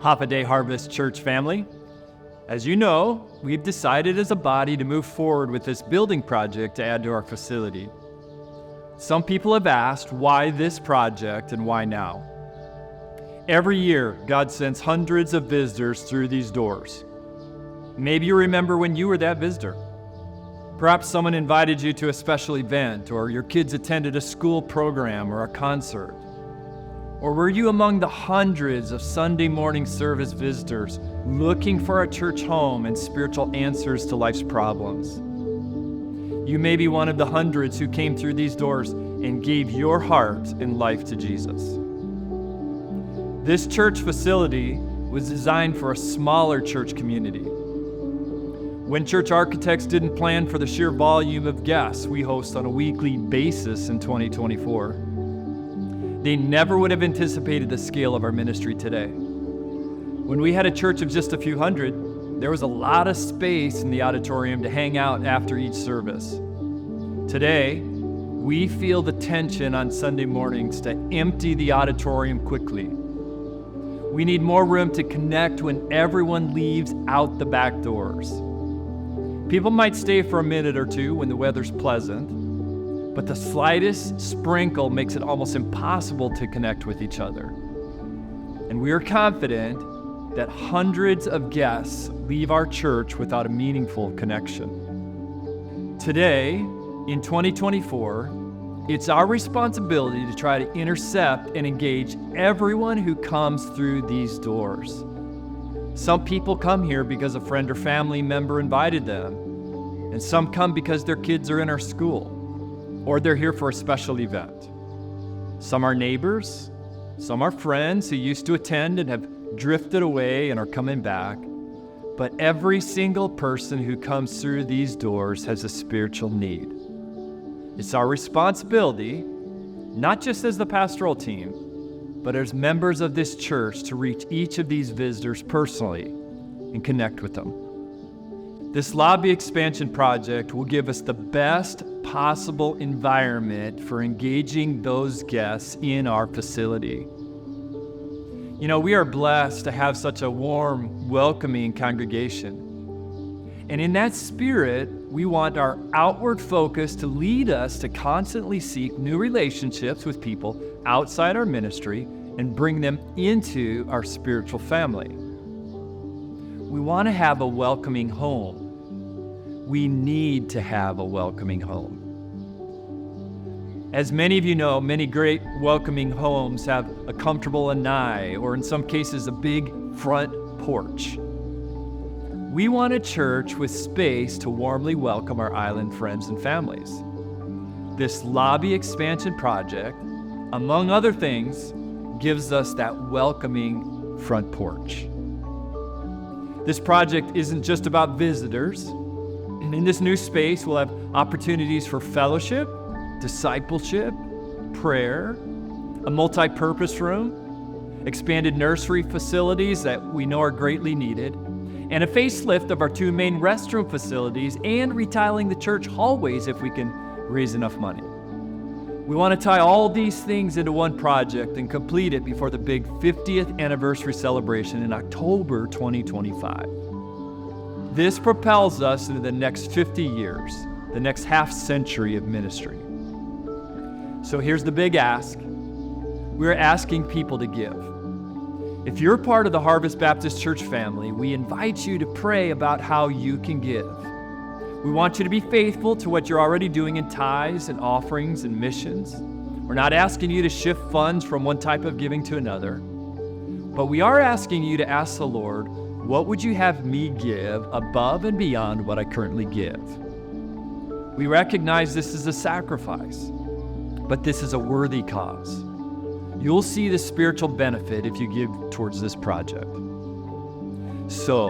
Hop-A-Day Harvest Church family. As you know, we've decided as a body to move forward with this building project to add to our facility. Some people have asked why this project and why now. Every year, God sends hundreds of visitors through these doors. Maybe you remember when you were that visitor. Perhaps someone invited you to a special event, or your kids attended a school program or a concert. Or were you among the hundreds of Sunday morning service visitors looking for a church home and spiritual answers to life's problems? You may be one of the hundreds who came through these doors and gave your heart and life to Jesus. This church facility was designed for a smaller church community. When church architects didn't plan for the sheer volume of guests we host on a weekly basis in 2024, they never would have anticipated the scale of our ministry today. When we had a church of just a few hundred, there was a lot of space in the auditorium to hang out after each service. Today, we feel the tension on Sunday mornings to empty the auditorium quickly. We need more room to connect when everyone leaves out the back doors. People might stay for a minute or two when the weather's pleasant, but the slightest sprinkle makes it almost impossible to connect with each other. And we are confident that hundreds of guests leave our church without a meaningful connection. Today, in 2024, it's our responsibility to try to intercept and engage everyone who comes through these doors. Some people come here because a friend or family member invited them, and some come because their kids are in our school, or they're here for a special event. Some are neighbors, some are friends who used to attend and have drifted away and are coming back. But every single person who comes through these doors has a spiritual need. It's our responsibility, not just as the pastoral team, but as members of this church, to reach each of these visitors personally and connect with them. This lobby expansion project will give us the best possible environment for engaging those guests in our facility. You know, we are blessed to have such a warm, welcoming congregation. And in that spirit, we want our outward focus to lead us to constantly seek new relationships with people outside our ministry and bring them into our spiritual family. We want to have a welcoming home. We need to have a welcoming home. As many of you know, many great welcoming homes have a comfortable lanai, or in some cases, a big front porch. We want a church with space to warmly welcome our island friends and families. This lobby expansion project, among other things, gives us that welcoming front porch. This project isn't just about visitors. In this new space, we'll have opportunities for fellowship, discipleship, prayer, a multi-purpose room, expanded nursery facilities that we know are greatly needed, and a facelift of our two main restroom facilities, and retiling the church hallways if we can raise enough money. We want to tie all these things into one project and complete it before the big 50th anniversary celebration in October 2025. This propels us into the next 50 years, the next half century of ministry. So here's the big ask. We're asking people to give. If you're part of the Harvest Baptist Church family, we invite you to pray about how you can give. We want you to be faithful to what you're already doing in tithes and offerings and missions. We're not asking you to shift funds from one type of giving to another, but we are asking you to ask the Lord, what would you have me give above and beyond what I currently give? We recognize this is a sacrifice, but this is a worthy cause. You'll see the spiritual benefit if you give towards this project. So,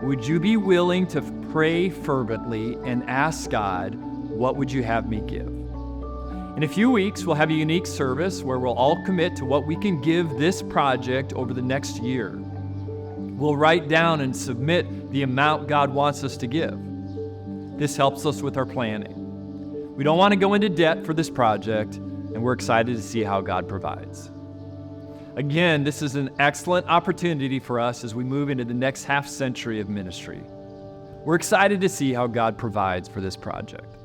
would you be willing to pray fervently and ask God, what would you have me give? In a few weeks, we'll have a unique service where we'll all commit to what we can give this project over the next year. We'll write down and submit the amount God wants us to give. This helps us with our planning. We don't want to go into debt for this project, and we're excited to see how God provides. Again, this is an excellent opportunity for us as we move into the next half century of ministry. We're excited to see how God provides for this project.